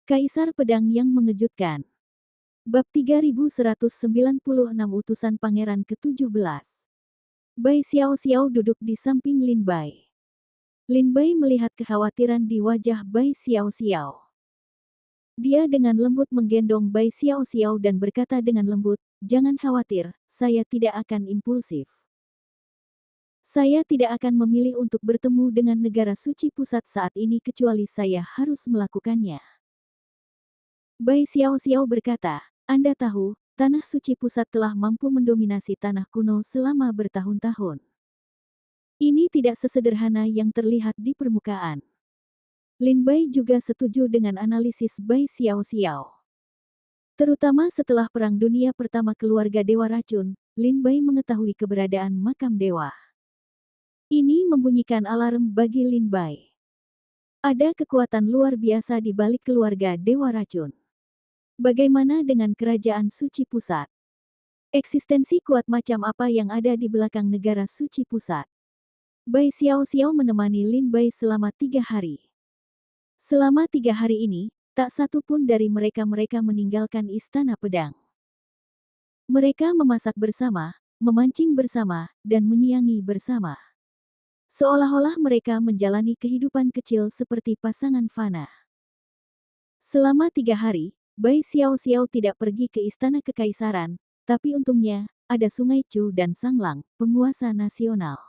Kaisar Pedang yang Mengejutkan. Bab 3196 Utusan Pangeran ke-17. Bai Xiao Xiao duduk di samping Lin Bai. Lin Bai melihat kekhawatiran di wajah Bai Xiao Xiao. Dia dengan lembut menggendong Bai Xiao Xiao dan berkata dengan lembut, "Jangan khawatir, saya tidak akan impulsif. Saya tidak akan memilih untuk bertemu dengan negara suci pusat saat ini kecuali saya harus melakukannya." Bai Xiao Xiao berkata, "Anda tahu, tanah suci pusat telah mampu mendominasi tanah kuno selama bertahun-tahun. Ini tidak sesederhana yang terlihat di permukaan." Lin Bai juga setuju dengan analisis Bai Xiao Xiao. Terutama setelah Perang Dunia Pertama keluarga Dewa Racun, Lin Bai mengetahui keberadaan makam dewa. Ini membunyikan alarm bagi Lin Bai. Ada kekuatan luar biasa di balik keluarga Dewa Racun. Bagaimana dengan kerajaan suci pusat? Eksistensi kuat macam apa yang ada di belakang negara suci pusat? Bai Xiao Xiao menemani Lin Bai selama 3 hari. Selama 3 hari ini, tak satu pun dari mereka meninggalkan Istana Pedang. Mereka memasak bersama, memancing bersama, dan menyiangi bersama. Seolah-olah mereka menjalani kehidupan kecil seperti pasangan fana. Selama 3 hari, Bai Xiao Xiao tidak pergi ke Istana Kekaisaran, tapi untungnya, ada Sungai Chu dan Sanglang, penguasa nasional.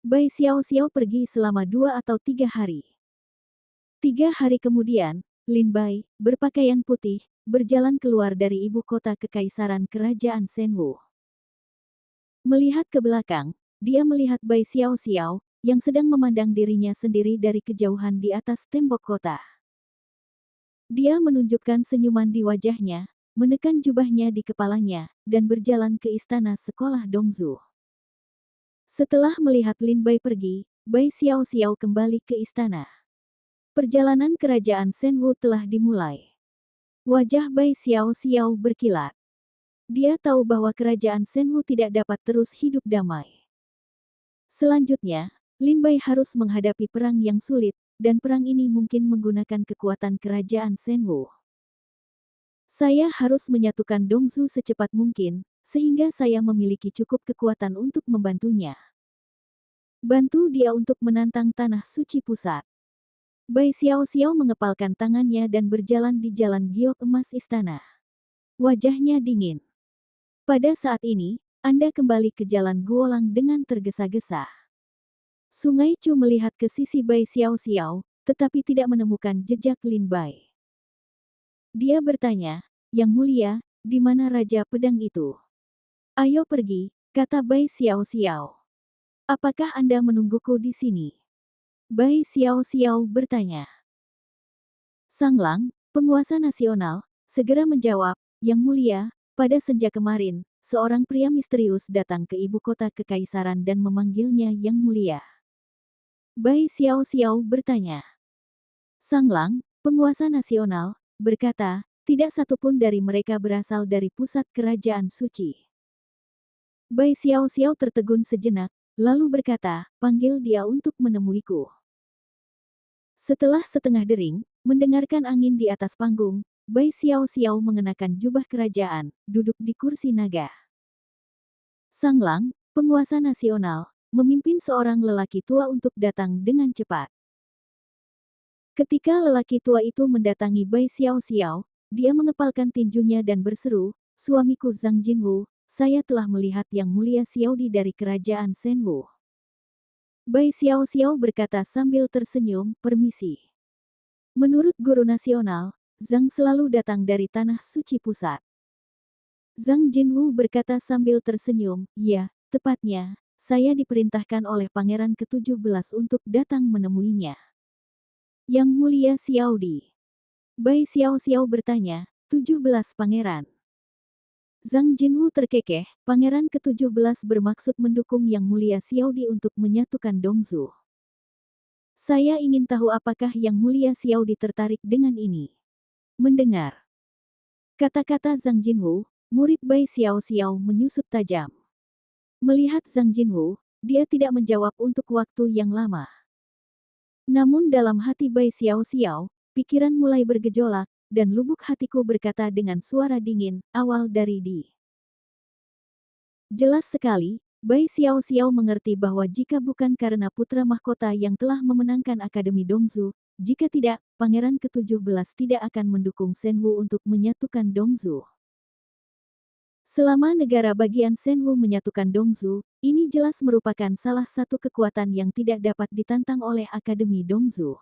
Bai Xiao Xiao pergi selama 2 atau 3 hari. 3 hari kemudian, Lin Bai, berpakaian putih, berjalan keluar dari ibu kota Kekaisaran Kerajaan Shenwu. Melihat ke belakang, dia melihat Bai Xiao Xiao, yang sedang memandang dirinya sendiri dari kejauhan di atas tembok kota. Dia menunjukkan senyuman di wajahnya, menekan jubahnya di kepalanya, dan berjalan ke istana sekolah Dongzu. Setelah melihat Lin Bai pergi, Bai Xiao Xiao kembali ke istana. Perjalanan kerajaan Shenwu telah dimulai. Wajah Bai Xiao Xiao berkilat. Dia tahu bahwa kerajaan Shenwu tidak dapat terus hidup damai. Selanjutnya, Lin Bai harus menghadapi perang yang sulit, dan perang ini mungkin menggunakan kekuatan kerajaan Shenwu. Saya harus menyatukan Dongzu secepat mungkin, sehingga saya memiliki cukup kekuatan untuk membantunya. Bantu dia untuk menantang tanah suci pusat. Bai Xiao Xiao mengepalkan tangannya dan berjalan di jalan giok emas istana. Wajahnya dingin. Pada saat ini, Anda kembali ke jalan Guolang dengan tergesa-gesa. Sungai Chu melihat ke sisi Bai Xiao Xiao, tetapi tidak menemukan jejak Lin Bai. Dia bertanya, "Yang mulia, di mana Raja Pedang itu?" "Ayo pergi," kata Bai Xiao Xiao. "Apakah Anda menungguku di sini?" Bai Xiao Xiao bertanya. Sanglang, penguasa nasional, segera menjawab, "Yang mulia, pada senja kemarin, seorang pria misterius datang ke ibu kota kekaisaran dan memanggilnya Yang Mulia." Bai Xiao Xiao bertanya. Sanglang, penguasa nasional, berkata, "Tidak satupun dari mereka berasal dari pusat kerajaan suci." Bai Xiao Xiao tertegun sejenak, lalu berkata, "Panggil dia untuk menemuiku." Setelah setengah dering, mendengarkan angin di atas panggung, Bai Xiao Xiao mengenakan jubah kerajaan, duduk di kursi naga. Sanglang, penguasa nasional, memimpin seorang lelaki tua untuk datang dengan cepat. Ketika lelaki tua itu mendatangi Bai Xiao Xiao, dia mengepalkan tinjunya dan berseru, "Suamiku Zhang Jinwu, saya telah melihat Yang Mulia Xiaodi dari kerajaan Shenwu." Bai Xiao Xiao berkata sambil tersenyum, "Permisi." Menurut guru nasional, Zhang selalu datang dari tanah suci pusat. Zhang Jinwu berkata sambil tersenyum, "Ya, tepatnya, saya diperintahkan oleh Pangeran ke-17 untuk datang menemuinya." "Yang Mulia Xiaodi?" Bai Xiao Xiao bertanya, "17 pangeran." Zhang Jinwu terkekeh, Pangeran ke-17 bermaksud mendukung Yang Mulia Xiaodi untuk menyatukan Dongzu. "Saya ingin tahu apakah Yang Mulia Xiaodi tertarik dengan ini." Mendengar kata-kata Zhang Jinwu, murid Bai Xiao Xiao menyusut tajam. Melihat Zhang Jinwu, dia tidak menjawab untuk waktu yang lama. Namun dalam hati Bai Xiao Xiao, pikiran mulai bergejolak, dan lubuk hatiku berkata dengan suara dingin, awal dari di. Jelas sekali, Bai Xiao Xiao mengerti bahwa jika bukan karena putra mahkota yang telah memenangkan Akademi Dongzu, jika tidak, Pangeran ke-17 tidak akan mendukung Shenwu untuk menyatukan Dongzu. Selama negara bagian Shenwu menyatukan Dongzu, ini jelas merupakan salah satu kekuatan yang tidak dapat ditantang oleh Akademi Dongzu.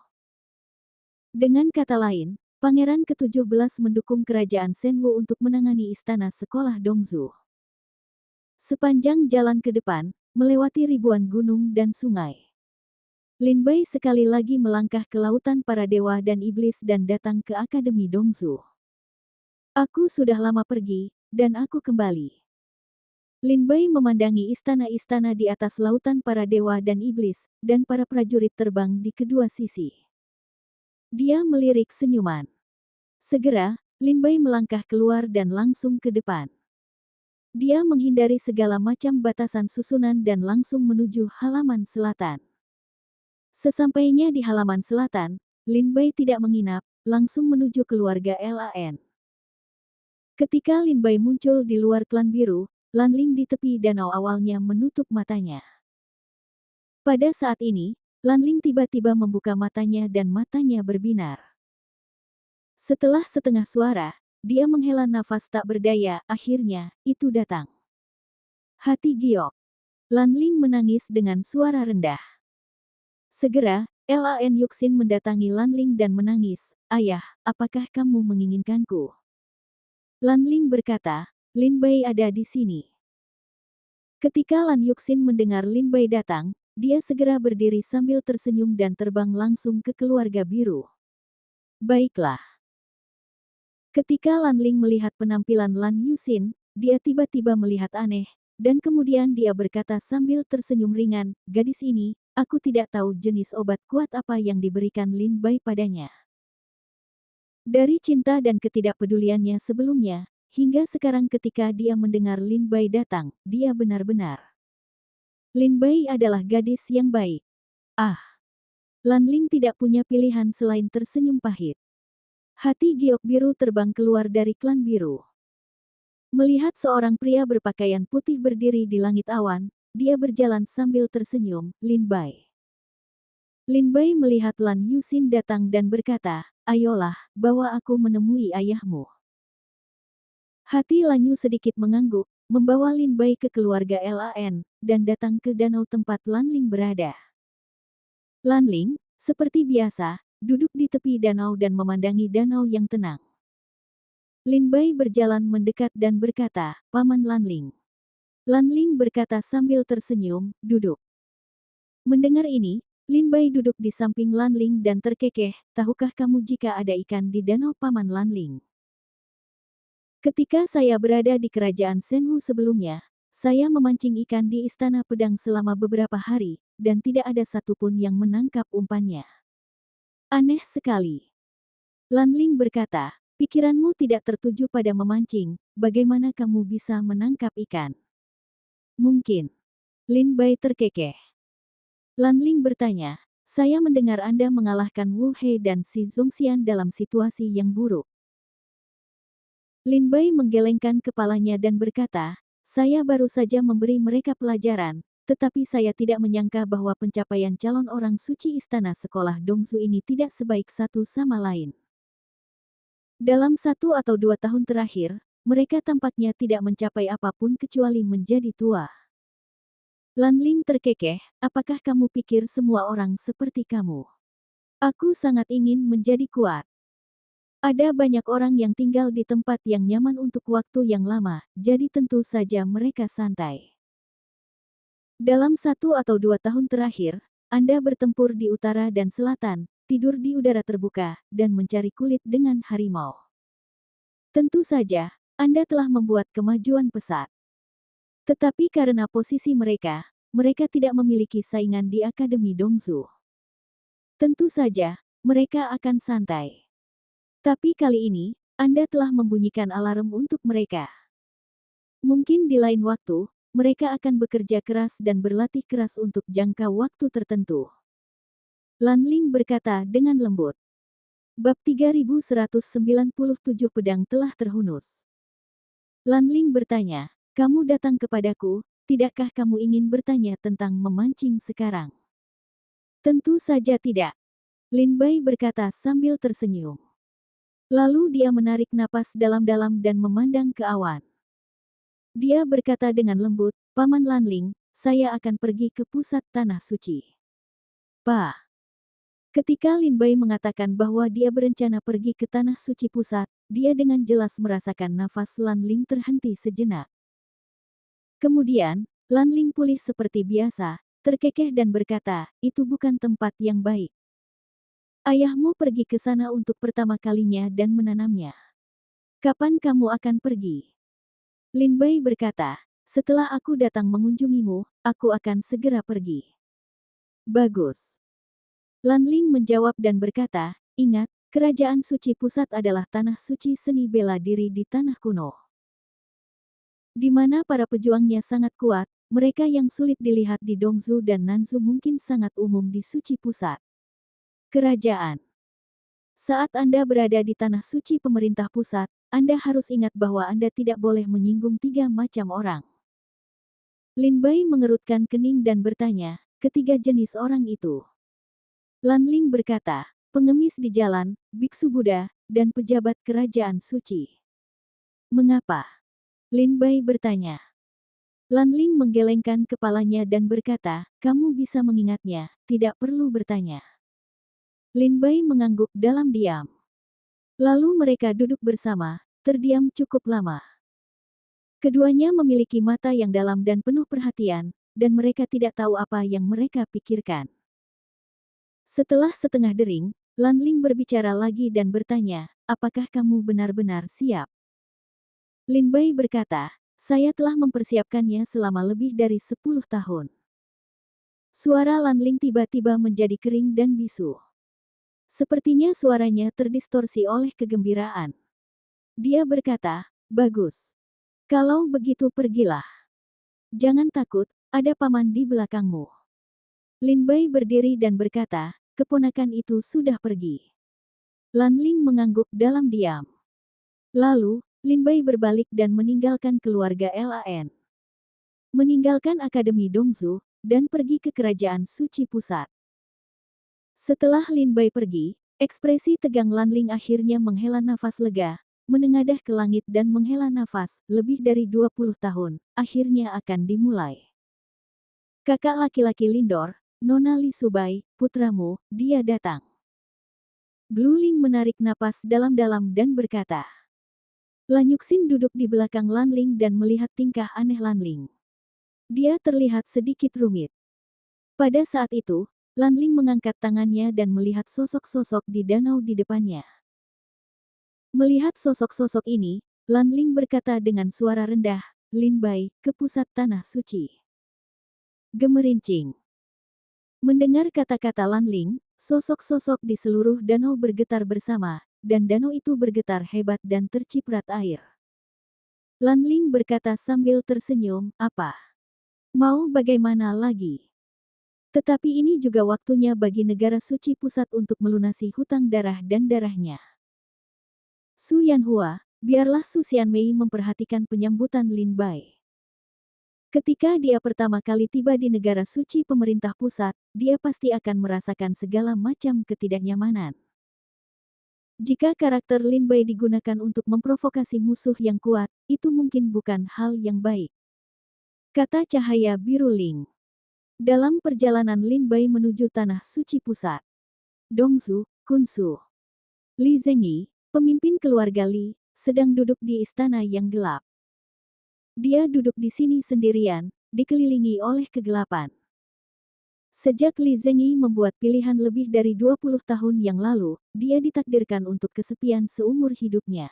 Dengan kata lain, Pangeran ke-17 mendukung kerajaan Shenwu untuk menangani istana sekolah Dongzu. Sepanjang jalan ke depan, melewati ribuan gunung dan sungai, Lin Bai sekali lagi melangkah ke lautan para dewa dan iblis dan datang ke Akademi Dongzu. Aku sudah lama pergi, dan aku kembali. Lin Bai memandangi istana-istana di atas lautan para dewa dan iblis, dan para prajurit terbang di kedua sisi. Dia melirik senyuman. Segera, Lin Bai melangkah keluar dan langsung ke depan. Dia menghindari segala macam batasan susunan dan langsung menuju halaman selatan. Sesampainya di halaman selatan, Lin Bai tidak menginap, langsung menuju keluarga Lan. Ketika Lin Bai muncul di luar klan biru, Lan Ling di tepi danau awalnya menutup matanya. Pada saat ini, Lan Ling tiba-tiba membuka matanya dan matanya berbinar. Setelah setengah suara, dia menghela nafas tak berdaya, akhirnya, itu datang. Hati giok. Lan Ling menangis dengan suara rendah. Segera, Lan Yuxin mendatangi Lan Ling dan menangis, "Ayah, apakah kamu menginginkanku?" Lan Ling berkata, "Lin Bai ada di sini." Ketika Lan Yuxin mendengar Lin Bai datang, dia segera berdiri sambil tersenyum dan terbang langsung ke keluarga biru. Baiklah. Ketika Lan Ling melihat penampilan Lan Yuxin, dia tiba-tiba melihat aneh, dan kemudian dia berkata sambil tersenyum ringan, "Gadis ini, aku tidak tahu jenis obat kuat apa yang diberikan Lin Bai padanya." Dari cinta dan ketidakpeduliannya sebelumnya, hingga sekarang ketika dia mendengar Lin Bai datang, dia benar-benar. Lin Bai adalah gadis yang baik. Ah, Lan Ling tidak punya pilihan selain tersenyum pahit. Hati giok biru terbang keluar dari klan biru. Melihat seorang pria berpakaian putih berdiri di langit awan, dia berjalan sambil tersenyum, Lin Bai. Lin Bai melihat Lan Yuxin datang dan berkata, "Ayolah, bawa aku menemui ayahmu." Hati Lan Yu sedikit mengangguk, membawa Lin Bai ke keluarga Lan, dan datang ke danau tempat Lan Ling berada. Lan Ling, seperti biasa, duduk di tepi danau dan memandangi danau yang tenang. Lin Bai berjalan mendekat dan berkata, "Paman Lan Ling." Lan Ling berkata sambil tersenyum, "Duduk." Mendengar ini, Lin Bai duduk di samping Lan Ling dan terkekeh, "Tahukah kamu jika ada ikan di danau Paman Lan Ling? Ketika saya berada di kerajaan Shenwu sebelumnya, saya memancing ikan di Istana Pedang selama beberapa hari, dan tidak ada satupun yang menangkap umpannya. Aneh sekali." Lan Ling berkata, "Pikiranmu tidak tertuju pada memancing, bagaimana kamu bisa menangkap ikan?" "Mungkin." Lin Bai terkekeh. Lan Ling bertanya, "Saya mendengar Anda mengalahkan Wu He dan Si Zongxian dalam situasi yang buruk." Lin Bai menggelengkan kepalanya dan berkata, "Saya baru saja memberi mereka pelajaran, tetapi saya tidak menyangka bahwa pencapaian calon orang suci istana sekolah Dongzu ini tidak sebaik satu sama lain. Dalam 1 atau 2 tahun terakhir, mereka tampaknya tidak mencapai apapun kecuali menjadi tua." Lan Ling terkekeh, "Apakah kamu pikir semua orang seperti kamu? Aku sangat ingin menjadi kuat. Ada banyak orang yang tinggal di tempat yang nyaman untuk waktu yang lama, jadi tentu saja mereka santai. Dalam 1 atau 2 tahun terakhir, Anda bertempur di utara dan selatan, tidur di udara terbuka, dan mencari kulit dengan harimau. Tentu saja, Anda telah membuat kemajuan pesat. Tetapi karena posisi mereka tidak memiliki saingan di Akademi Dongzu. Tentu saja, mereka akan santai. Tapi kali ini, Anda telah membunyikan alarm untuk mereka. Mungkin di lain waktu, mereka akan bekerja keras dan berlatih keras untuk jangka waktu tertentu." Lan Ling berkata dengan lembut. Bab 3197 pedang telah terhunus. Lanling bertanya, "Kamu datang kepadaku, tidakkah kamu ingin bertanya tentang memancing sekarang?" "Tentu saja tidak," Lin Bai berkata sambil tersenyum. Lalu dia menarik napas dalam-dalam dan memandang ke awan. Dia berkata dengan lembut, "Paman Lanling, saya akan pergi ke pusat tanah suci." "Pa." Ketika Lin Bai mengatakan bahwa dia berencana pergi ke tanah suci pusat, dia dengan jelas merasakan nafas Lanling terhenti sejenak. Kemudian, Lanling pulih seperti biasa, terkekeh dan berkata, "Itu bukan tempat yang baik. Ayahmu pergi ke sana untuk pertama kalinya dan menanamnya. Kapan kamu akan pergi?" Lin Bai berkata, "Setelah aku datang mengunjungimu, aku akan segera pergi." "Bagus." Lanling menjawab dan berkata, "Ingat, kerajaan suci pusat adalah tanah suci seni bela diri di tanah kuno. Di mana para pejuangnya sangat kuat, mereka yang sulit dilihat di Dongzu dan Nanzu mungkin sangat umum di suci pusat. Kerajaan. Saat Anda berada di tanah suci pemerintah pusat, Anda harus ingat bahwa Anda tidak boleh menyinggung tiga macam orang." Lin Bai mengerutkan kening dan bertanya, "Ketiga jenis orang itu?" Lanling berkata, "Pengemis di jalan, biksu Buddha, dan pejabat kerajaan suci." "Mengapa?" Lin Bai bertanya. Lanling menggelengkan kepalanya dan berkata, "Kamu bisa mengingatnya, tidak perlu bertanya." Lin Bai mengangguk dalam diam. Lalu mereka duduk bersama, terdiam cukup lama. Keduanya memiliki mata yang dalam dan penuh perhatian, dan mereka tidak tahu apa yang mereka pikirkan. Setelah setengah dering, Lanling berbicara lagi dan bertanya, "Apakah kamu benar-benar siap?" Lin Bai berkata, "Saya telah mempersiapkannya selama lebih dari 10 tahun." Suara Lanling tiba-tiba menjadi kering dan bisu. Sepertinya suaranya terdistorsi oleh kegembiraan. Dia berkata, "Bagus. Kalau begitu pergilah. Jangan takut, ada paman di belakangmu." Lin Bai berdiri dan berkata, "Keponakan itu sudah pergi." Lanling mengangguk dalam diam. Lalu, Lin Bai berbalik dan meninggalkan keluarga Lan. Meninggalkan Akademi Dongzu, dan pergi ke Kerajaan Suci Pusat. Setelah Lin Bai pergi, ekspresi tegang Lanling akhirnya menghela nafas lega, menengadah ke langit dan menghela nafas, lebih dari 20 tahun, akhirnya akan dimulai. "Kakak laki-laki Lindor, Nona Li Subai, putramu, dia datang." Blueling menarik napas dalam-dalam dan berkata. Lanyuxin duduk di belakang Lanling dan melihat tingkah aneh Lanling. Dia terlihat sedikit rumit. Pada saat itu, Lanling mengangkat tangannya dan melihat sosok-sosok di danau di depannya. Melihat sosok-sosok ini, Lanling berkata dengan suara rendah, "Lin Bai, ke pusat tanah suci." Gemerincing. Mendengar kata-kata Lanling, sosok-sosok di seluruh danau bergetar bersama, dan danau itu bergetar hebat dan terciprat air. Lanling berkata sambil tersenyum, "Apa? Mau bagaimana lagi? Tetapi ini juga waktunya bagi negara suci pusat untuk melunasi hutang darah dan darahnya." Su Yanhua, biarlah Su Xianmei memperhatikan penyambutan Lin Bai. Ketika dia pertama kali tiba di negara suci pemerintah pusat, dia pasti akan merasakan segala macam ketidaknyamanan. Jika karakter Lin Bai digunakan untuk memprovokasi musuh yang kuat, itu mungkin bukan hal yang baik. Kata cahaya biru Ling. Dalam perjalanan Lin Bai menuju tanah suci pusat. Dongzu, Kunsu. Li Zengyi, pemimpin keluarga Li, sedang duduk di istana yang gelap. Dia duduk di sini sendirian, dikelilingi oleh kegelapan. Sejak Li Zengyi membuat pilihan lebih dari 20 tahun yang lalu, dia ditakdirkan untuk kesepian seumur hidupnya.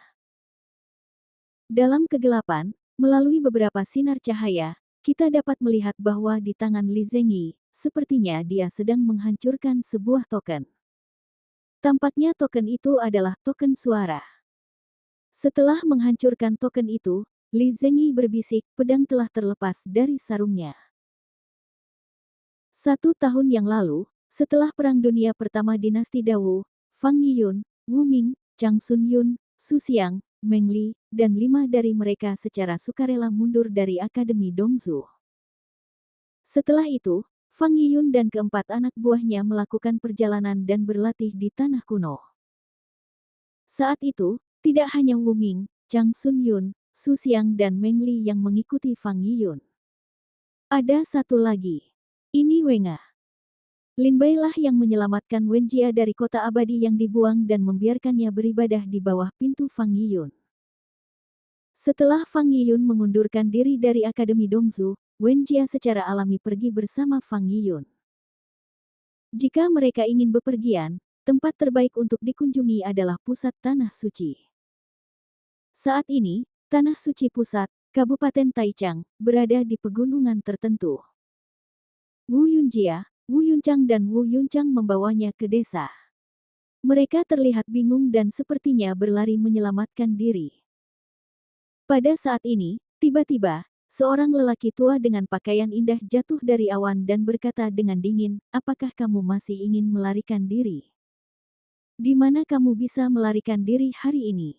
Dalam kegelapan, melalui beberapa sinar cahaya, kita dapat melihat bahwa di tangan Li Zengyi, sepertinya dia sedang menghancurkan sebuah token. Tampaknya token itu adalah token suara. Setelah menghancurkan token itu, Li Zengyi berbisik, pedang telah terlepas dari sarungnya. 1 tahun yang lalu, setelah Perang Dunia Pertama dinasti Dawu, Fang Yiyun, Wu Ming, Chang Sun Yun, Su Xiang, Meng Li, dan 5 dari mereka secara sukarela mundur dari Akademi Dongzu. Setelah itu, Fang Yiyun dan keempat anak buahnya melakukan perjalanan dan berlatih di tanah kuno. Saat itu, tidak hanya Wu Ming, Chang Sun Yun, Su Xiang dan Meng Li yang mengikuti Fang Yiyun. Ada satu lagi. Ini Wenga. Lin Bai lah yang menyelamatkan Wen Jia dari kota abadi yang dibuang dan membiarkannya beribadah di bawah pintu Fang Yiyun. Setelah Fang Yiyun mengundurkan diri dari Akademi Dongzu, Wen Jia secara alami pergi bersama Fang Yiyun. Jika mereka ingin bepergian, tempat terbaik untuk dikunjungi adalah pusat Tanah Suci. Saat ini, Tanah Suci Pusat, Kabupaten Taichang, berada di pegunungan tertentu. Wu Yunjia, Wu Yuncang dan Wu Yuncang membawanya ke desa. Mereka terlihat bingung dan sepertinya berlari menyelamatkan diri. Pada saat ini, tiba-tiba, seorang lelaki tua dengan pakaian indah jatuh dari awan dan berkata dengan dingin, "Apakah kamu masih ingin melarikan diri? Di mana kamu bisa melarikan diri hari ini?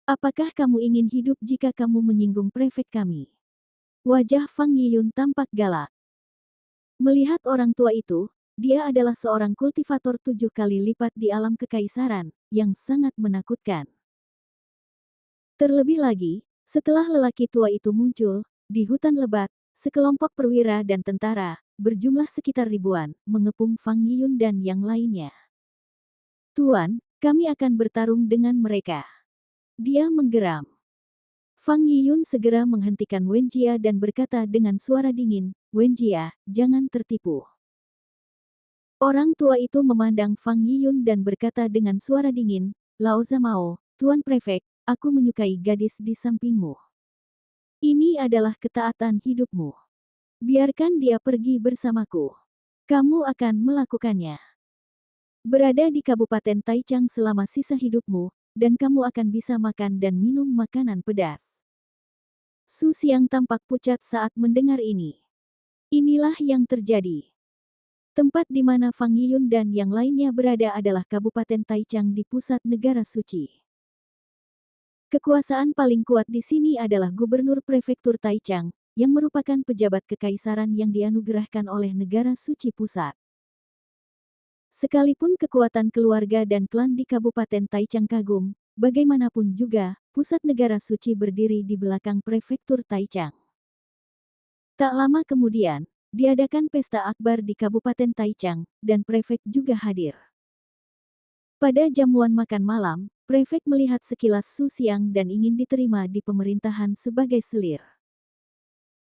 Apakah kamu ingin hidup jika kamu menyinggung prefek kami?" Wajah Fang Yiyun tampak galak. Melihat orang tua itu, dia adalah seorang kultivator 7 kali lipat di alam kekaisaran, yang sangat menakutkan. Terlebih lagi, setelah lelaki tua itu muncul, di hutan lebat, sekelompok perwira dan tentara, berjumlah sekitar ribuan, mengepung Fang Yiyun dan yang lainnya. "Tuan, kami akan bertarung dengan mereka." Dia menggeram. Fang Yiyun segera menghentikan Wen Jia dan berkata dengan suara dingin, "Wen Jia, jangan tertipu." Orang tua itu memandang Fang Yiyun dan berkata dengan suara dingin, "Lao Zamao, Tuan Prefek, aku menyukai gadis di sampingmu. Ini adalah ketaatan hidupmu. Biarkan dia pergi bersamaku. Kamu akan melakukannya. Berada di Kabupaten Taichang selama sisa hidupmu, dan kamu akan bisa makan dan minum makanan pedas." Su Xiang tampak pucat saat mendengar ini. Inilah yang terjadi. Tempat di mana Fang Yiyun dan yang lainnya berada adalah Kabupaten Taichang di pusat negara suci. Kekuasaan paling kuat di sini adalah Gubernur Prefektur Taichang, yang merupakan pejabat kekaisaran yang dianugerahkan oleh negara suci pusat. Sekalipun kekuatan keluarga dan klan di Kabupaten Taichang kagum, bagaimanapun juga, pusat negara suci berdiri di belakang Prefektur Taichang. Tak lama kemudian, diadakan pesta akbar di Kabupaten Taichang, dan prefek juga hadir. Pada jamuan makan malam, prefek melihat sekilas Su Xiang dan ingin diterima di pemerintahan sebagai selir.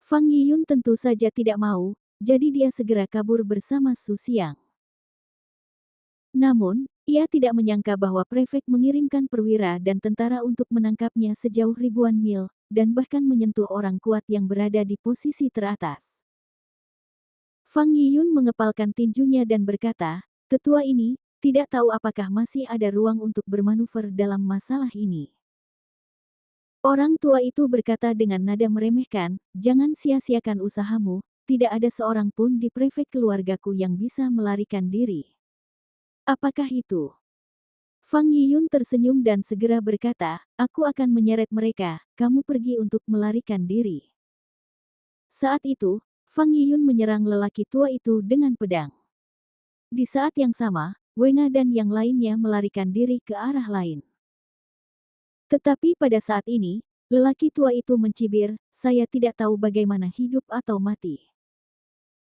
Fang Yiyun tentu saja tidak mau, jadi dia segera kabur bersama Su Xiang. Namun, ia tidak menyangka bahwa prefek mengirimkan perwira dan tentara untuk menangkapnya sejauh ribuan mil, dan bahkan menyentuh orang kuat yang berada di posisi teratas. Fang Yiyun mengepalkan tinjunya dan berkata, "Tetua ini, tidak tahu apakah masih ada ruang untuk bermanuver dalam masalah ini." Orang tua itu berkata dengan nada meremehkan, "Jangan sia-siakan usahamu, tidak ada seorang pun di prefek keluargaku yang bisa melarikan diri." "Apakah itu?" Fang Yiyun tersenyum dan segera berkata, "Aku akan menyeret mereka, kamu pergi untuk melarikan diri." Saat itu, Fang Yiyun menyerang lelaki tua itu dengan pedang. Di saat yang sama, Wenga dan yang lainnya melarikan diri ke arah lain. Tetapi pada saat ini, lelaki tua itu mencibir, "Saya tidak tahu bagaimana hidup atau mati.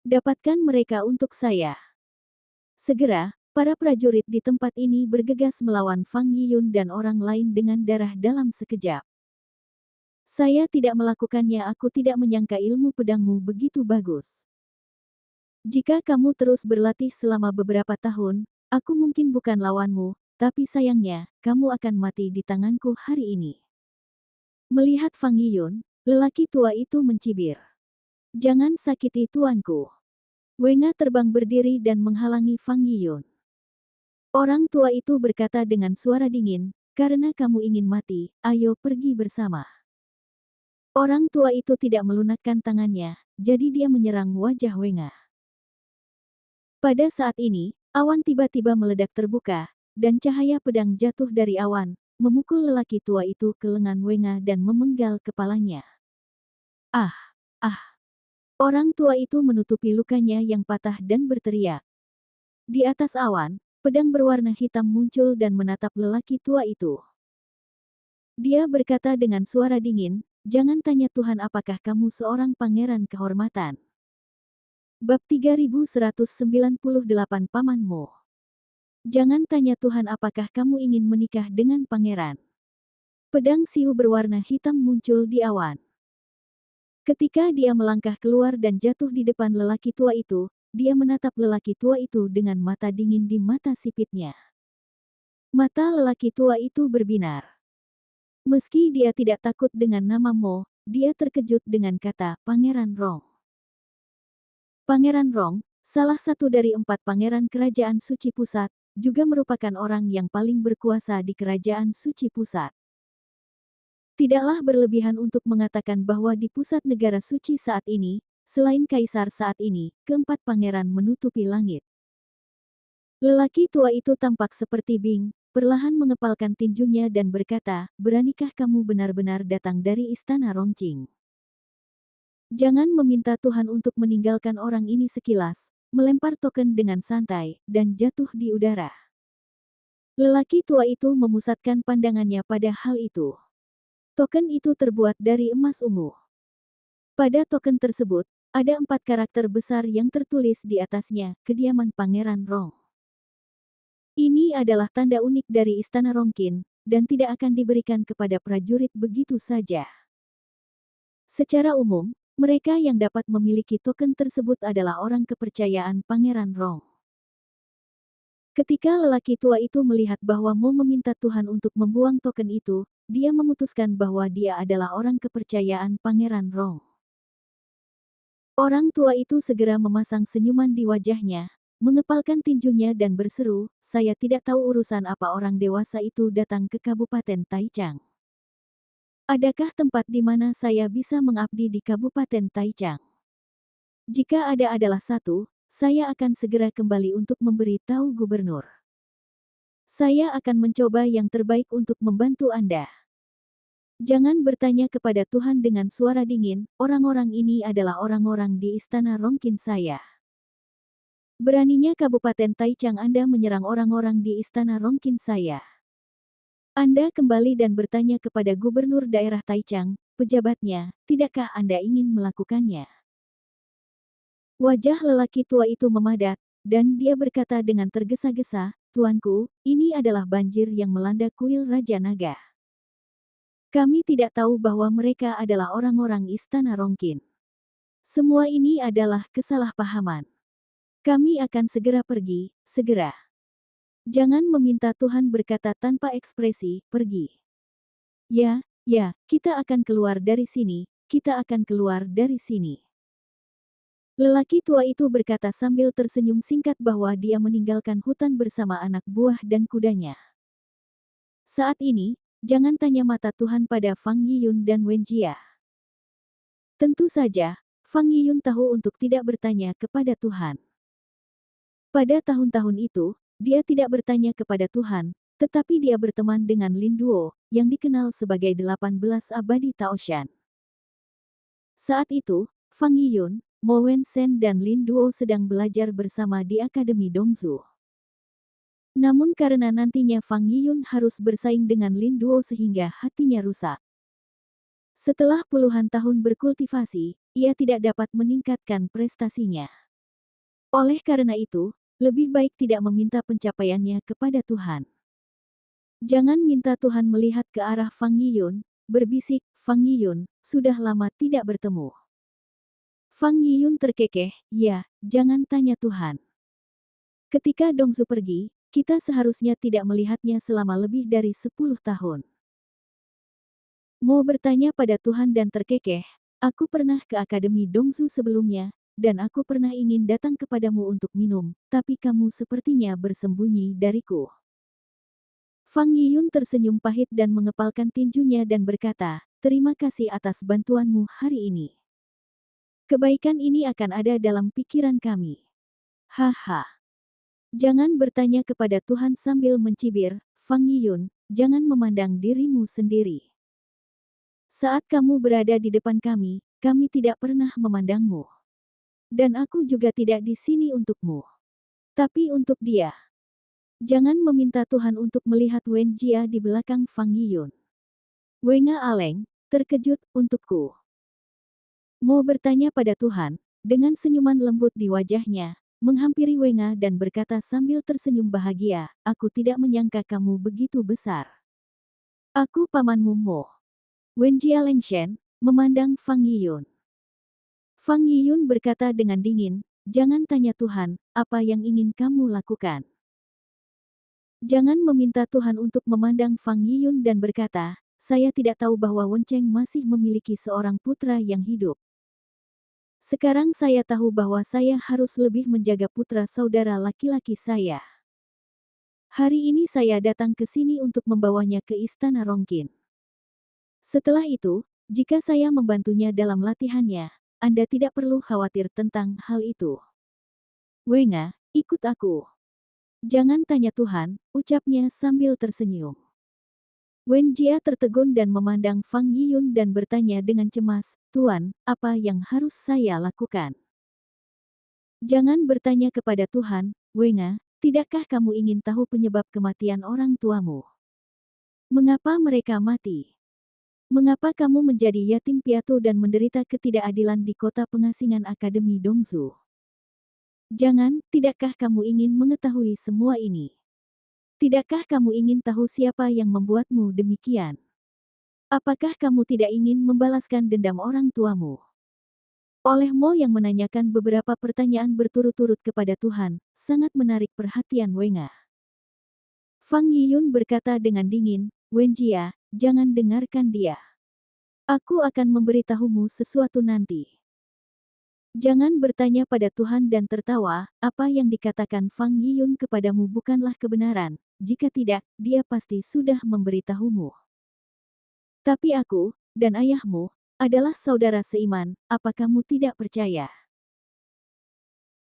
Dapatkan mereka untuk saya." Segera, para prajurit di tempat ini bergegas melawan Fang Yiyun dan orang lain dengan darah dalam sekejap. "Saya tidak melakukannya, aku tidak menyangka ilmu pedangmu begitu bagus. Jika kamu terus berlatih selama beberapa tahun, aku mungkin bukan lawanmu, tapi sayangnya, kamu akan mati di tanganku hari ini." Melihat Fang Yiyun, lelaki tua itu mencibir, "Jangan sakiti tuanku." Wenga terbang berdiri dan menghalangi Fang Yiyun. Orang tua itu berkata dengan suara dingin, "Karena kamu ingin mati, ayo pergi bersama." Orang tua itu tidak melunakkan tangannya, jadi dia menyerang wajah Wenga. Pada saat ini, awan tiba-tiba meledak terbuka, dan cahaya pedang jatuh dari awan, memukul lelaki tua itu ke lengan Wenga dan memenggal kepalanya. Ah! Ah! Orang tua itu menutupi lukanya yang patah dan berteriak. Di atas awan, pedang berwarna hitam muncul dan menatap lelaki tua itu. Dia berkata dengan suara dingin, "Jangan tanya Tuhan apakah kamu seorang pangeran kehormatan." Bab 3198 Pamanmu. Jangan tanya Tuhan apakah kamu ingin menikah dengan pangeran. Pedang Siu berwarna hitam muncul di awan. Ketika dia melangkah keluar dan jatuh di depan lelaki tua itu, dia menatap lelaki tua itu dengan mata dingin di mata sipitnya. Mata lelaki tua itu berbinar. Meski dia tidak takut dengan nama Mo, dia terkejut dengan kata Pangeran Rong. Pangeran Rong, salah satu dari 4 pangeran kerajaan suci pusat, juga merupakan orang yang paling berkuasa di kerajaan suci pusat. Tidaklah berlebihan untuk mengatakan bahwa di pusat negara suci saat ini, selain kaisar saat ini, keempat pangeran menutupi langit. Lelaki tua itu tampak seperti Bing, perlahan mengepalkan tinjunya dan berkata, "Beranikah kamu benar-benar datang dari istana Rongqing? Jangan meminta Tuhan untuk meninggalkan orang ini sekilas," melempar token dengan santai, dan jatuh di udara. Lelaki tua itu memusatkan pandangannya pada hal itu. Token itu terbuat dari emas ungu. Pada token tersebut, ada 4 karakter besar yang tertulis di atasnya, kediaman Pangeran Rong. Ini adalah tanda unik dari Istana Rongqing, dan tidak akan diberikan kepada prajurit begitu saja. Secara umum, mereka yang dapat memiliki token tersebut adalah orang kepercayaan Pangeran Rong. Ketika lelaki tua itu melihat bahwa Mo meminta Tuhan untuk membuang token itu, dia memutuskan bahwa dia adalah orang kepercayaan Pangeran Rong. Orang tua itu segera memasang senyuman di wajahnya, mengepalkan tinjunya dan berseru, "Saya tidak tahu urusan apa orang dewasa itu datang ke Kabupaten Taichang. Adakah tempat di mana saya bisa mengabdi di Kabupaten Taichang? Jika ada adalah satu, saya akan segera kembali untuk memberi tahu gubernur. Saya akan mencoba yang terbaik untuk membantu Anda." Jangan bertanya kepada Tuhan dengan suara dingin, orang-orang ini adalah orang-orang di istana Rongqing saya. Beraninya Kabupaten Taichang Anda menyerang orang-orang di istana Rongqing saya. Anda kembali dan bertanya kepada gubernur daerah Taichang, pejabatnya, tidakkah Anda ingin melakukannya? Wajah lelaki tua itu memadat, dan dia berkata dengan tergesa-gesa, "Tuanku, ini adalah banjir yang melanda kuil Raja Naga. Kami tidak tahu bahwa mereka adalah orang-orang istana Rongqing. Semua ini adalah kesalahpahaman. Kami akan segera pergi, segera." Jangan meminta Tuhan berkata tanpa ekspresi, "Pergi." Ya, ya, kita akan keluar dari sini, kita akan keluar dari sini. Lelaki tua itu berkata sambil tersenyum singkat bahwa dia meninggalkan hutan bersama anak buah dan kudanya. Saat ini, jangan tanya mata Tuhan pada Fang Yiyun dan Wen Jia. Tentu saja, Fang Yiyun tahu untuk tidak bertanya kepada Tuhan. Pada tahun-tahun itu, dia tidak bertanya kepada Tuhan, tetapi dia berteman dengan Lin Duo, yang dikenal sebagai 18 abadi Taoshan. Saat itu, Fang Yiyun, Mo Wensen dan Lin Duo sedang belajar bersama di Akademi Dongzu. Namun karena nantinya Fang Yiyun harus bersaing dengan Lin Duo sehingga hatinya rusak. Setelah puluhan tahun berkultivasi, ia tidak dapat meningkatkan prestasinya. Oleh karena itu, lebih baik tidak meminta pencapaiannya kepada Tuhan. Jangan minta Tuhan melihat ke arah Fang Yiyun, berbisik, "Fang Yiyun, sudah lama tidak bertemu." Fang Yiyun terkekeh, "Ya, jangan tanya Tuhan. Ketika Dongzu pergi, kita seharusnya tidak melihatnya selama lebih dari 10 tahun." Mo bertanya pada Tuhan dan terkekeh, "Aku pernah ke Akademi Dongzu sebelumnya, dan aku pernah ingin datang kepadamu untuk minum, tapi kamu sepertinya bersembunyi dariku." Fang Yiyun tersenyum pahit dan mengepalkan tinjunya dan berkata, "Terima kasih atas bantuanmu hari ini. Kebaikan ini akan ada dalam pikiran kami." Haha. Jangan bertanya kepada Tuhan sambil mencibir, Fang Yiyun, jangan memandang dirimu sendiri. Saat kamu berada di depan kami tidak pernah memandangmu. Dan aku juga tidak di sini untukmu. Tapi untuk dia. Jangan meminta Tuhan untuk melihat Wen Jia di belakang Fang Yiyun. Wenga Aleng, terkejut untukku. Mo bertanya pada Tuhan, dengan senyuman lembut di wajahnya, menghampiri Wenga dan berkata sambil tersenyum bahagia, aku tidak menyangka kamu begitu besar. Aku pamanmu Mo. Wen Jia Lengshen, memandang Fang Yiyun. Fang Yiyun berkata dengan dingin, jangan tanya Tuhan, apa yang ingin kamu lakukan. Jangan meminta Tuhan untuk memandang Fang Yiyun dan berkata, saya tidak tahu bahwa Wen Cheng masih memiliki seorang putra yang hidup. Sekarang saya tahu bahwa saya harus lebih menjaga putra saudara laki-laki saya. Hari ini saya datang ke sini untuk membawanya ke Istana Rongqin. Setelah itu, jika saya membantunya dalam latihannya, Anda tidak perlu khawatir tentang hal itu. Wenga, ikut aku. Jangan tanya Tuhan, ucapnya sambil tersenyum. Wen Jia tertegun dan memandang Fang Yiyun dan bertanya dengan cemas, Tuan, apa yang harus saya lakukan? Jangan bertanya kepada Tuhan, Wenga, tidakkah kamu ingin tahu penyebab kematian orang tuamu? Mengapa mereka mati? Mengapa kamu menjadi yatim piatu dan menderita ketidakadilan di kota pengasingan Akademi Dongzu? Jangan, tidakkah kamu ingin mengetahui semua ini? Tidakkah kamu ingin tahu siapa yang membuatmu demikian? Apakah kamu tidak ingin membalaskan dendam orang tuamu? Oleh Mo yang menanyakan beberapa pertanyaan berturut-turut kepada Tuhan, sangat menarik perhatian Wenga. Fang Yiyun berkata dengan dingin, Wen Jia, jangan dengarkan dia. Aku akan memberitahumu sesuatu nanti. Jangan bertanya pada Tuhan dan tertawa, apa yang dikatakan Fang Yiyun kepadamu bukanlah kebenaran, jika tidak, dia pasti sudah memberitahumu. Tapi aku, dan ayahmu, adalah saudara seiman, apa kamu tidak percaya?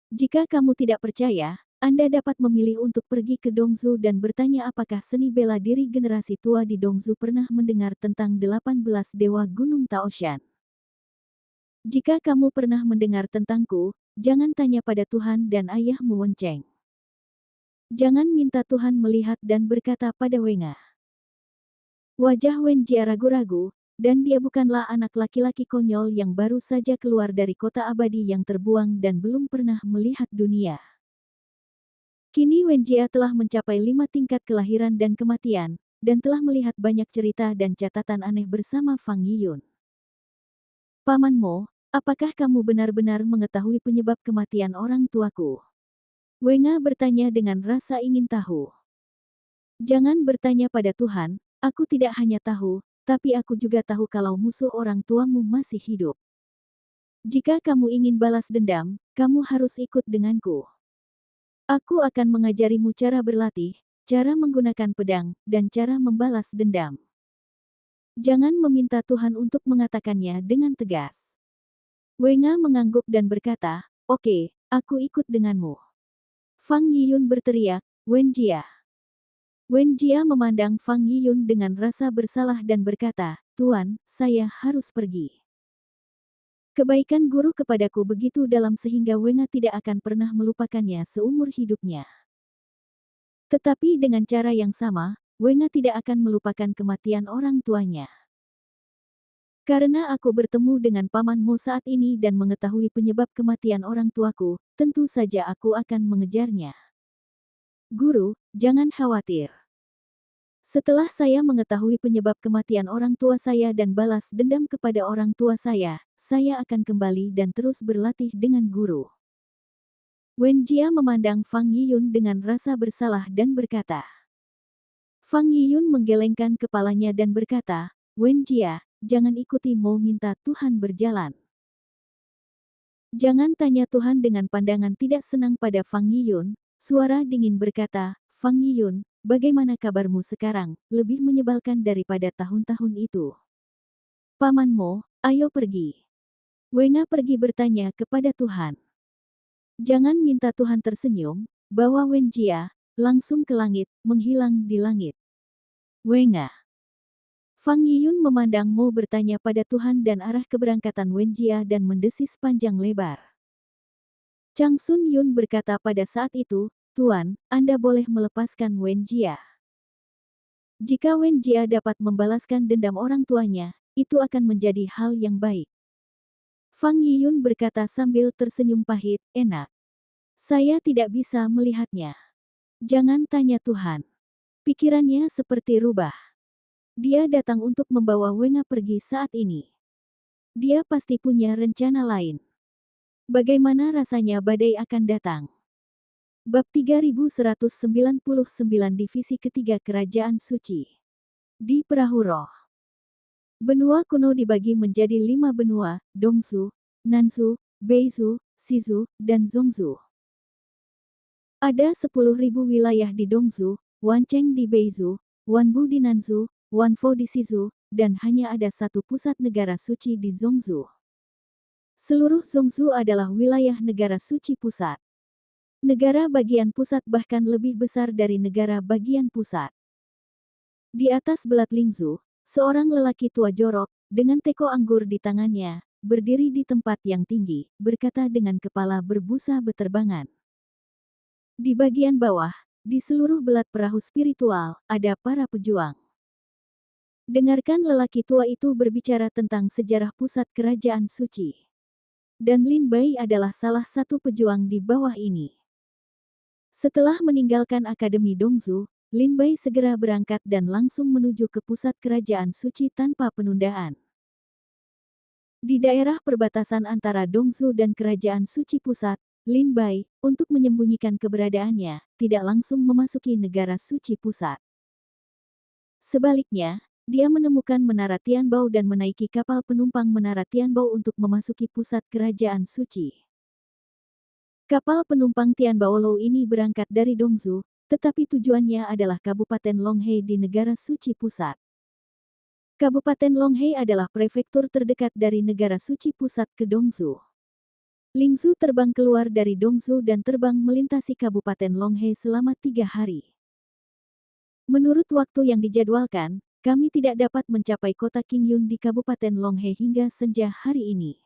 Jika kamu tidak percaya, Anda dapat memilih untuk pergi ke Dongzu dan bertanya apakah seni bela diri generasi tua di Dongzu pernah mendengar tentang 18 dewa Gunung Taoshan. Jika kamu pernah mendengar tentangku, jangan tanya pada Tuhan dan ayahmu Wen Cheng. Jangan minta Tuhan melihat dan berkata pada Wenga. Wajah Wen Jia ragu-ragu, dan dia bukanlah anak laki-laki konyol yang baru saja keluar dari kota abadi yang terbuang dan belum pernah melihat dunia. Kini Wen Jia telah mencapai 5 tingkat kelahiran dan kematian, dan telah melihat banyak cerita dan catatan aneh bersama Fang Yiyun. Paman Mo, apakah kamu benar-benar mengetahui penyebab kematian orang tuaku? Wenga bertanya dengan rasa ingin tahu. Jangan bertanya pada Tuhan, aku tidak hanya tahu, tapi aku juga tahu kalau musuh orang tuamu masih hidup. Jika kamu ingin balas dendam, kamu harus ikut denganku. Aku akan mengajarimu cara berlatih, cara menggunakan pedang, dan cara membalas dendam. Jangan meminta Tuhan untuk mengatakannya dengan tegas. Wenga mengangguk dan berkata, oke, aku ikut denganmu. Fang Yiyun berteriak, Wen Jia. Wen Jia memandang Fang Yiyun dengan rasa bersalah dan berkata, Tuan, saya harus pergi. Kebaikan guru kepadaku begitu dalam sehingga Wenga tidak akan pernah melupakannya seumur hidupnya. Tetapi dengan cara yang sama, Wenga tidak akan melupakan kematian orang tuanya. Karena aku bertemu dengan pamanmu saat ini dan mengetahui penyebab kematian orang tuaku, tentu saja aku akan mengejarnya. Guru, jangan khawatir. Setelah saya mengetahui penyebab kematian orang tua saya dan balas dendam kepada orang tua saya akan kembali dan terus berlatih dengan guru. Wen Jia memandang Fang Yiyun dengan rasa bersalah dan berkata. Fang Yiyun menggelengkan kepalanya dan berkata, Wen Jia, jangan ikuti Mo minta Tuhan berjalan. Jangan tanya Tuhan dengan pandangan tidak senang pada Fang Yiyun, suara dingin berkata, Fang Yiyun, bagaimana kabarmu sekarang, lebih menyebalkan daripada tahun-tahun itu. Paman Mo, ayo pergi. Wenga pergi bertanya kepada Tuhan. Jangan minta Tuhan tersenyum, bawa Wenjia langsung ke langit, menghilang di langit. Wenga. Fang Yiyun memandang Mo bertanya pada Tuhan dan arah keberangkatan Wenjia dan mendesis panjang lebar. Chang Sun Yun berkata pada saat itu, Tuan, Anda boleh melepaskan Wenjia. Jika Wenjia dapat membalaskan dendam orang tuanya, itu akan menjadi hal yang baik. Fang Yiyun berkata sambil tersenyum pahit, enak. Saya tidak bisa melihatnya. Jangan tanya Tuhan. Pikirannya seperti rubah. Dia datang untuk membawa Wenga pergi saat ini. Dia pasti punya rencana lain. Bagaimana rasanya badai akan datang? Bab 3199 Divisi Ketiga Kerajaan Suci. Di Perahu Roh. Benua kuno dibagi menjadi 5 benua, Dongzu, Nanzu, Beizu, Shizu, dan Zhongzu. Ada 10.000 wilayah di Dongzu, Wancheng di Beizu, Wanbu di Nanzu, Wanfo di Shizu, dan hanya ada satu pusat negara suci di Zhongzu. Seluruh Zhongzu adalah wilayah negara suci pusat. Negara bagian pusat bahkan lebih besar dari negara bagian pusat. Di atas belat Lingzu, seorang lelaki tua jorok, dengan teko anggur di tangannya, berdiri di tempat yang tinggi, berkata dengan kepala berbusa beterbangan. Di bagian bawah, di seluruh belat perahu spiritual, ada para pejuang. Dengarkan lelaki tua itu berbicara tentang sejarah pusat kerajaan suci. Dan Lin Bai adalah salah satu pejuang di bawah ini. Setelah meninggalkan Akademi Dongzu, Lin Bai segera berangkat dan langsung menuju ke pusat kerajaan suci tanpa penundaan. Di daerah perbatasan antara Dongzu dan kerajaan suci pusat, Lin Bai, untuk menyembunyikan keberadaannya, tidak langsung memasuki negara suci pusat. Sebaliknya, dia menemukan Menara Tianbao dan menaiki kapal penumpang Menara Tianbao untuk memasuki pusat kerajaan suci. Kapal penumpang Tianbao Lou ini berangkat dari Dongzu, tetapi tujuannya adalah Kabupaten Longhei di negara suci pusat. Kabupaten Longhei adalah prefektur terdekat dari negara suci pusat ke Dongzu. Lingzu terbang keluar dari Dongzu dan terbang melintasi Kabupaten Longhei selama 3 hari. Menurut waktu yang dijadwalkan, kami tidak dapat mencapai kota Qingyun di Kabupaten Longhei hingga senja hari ini.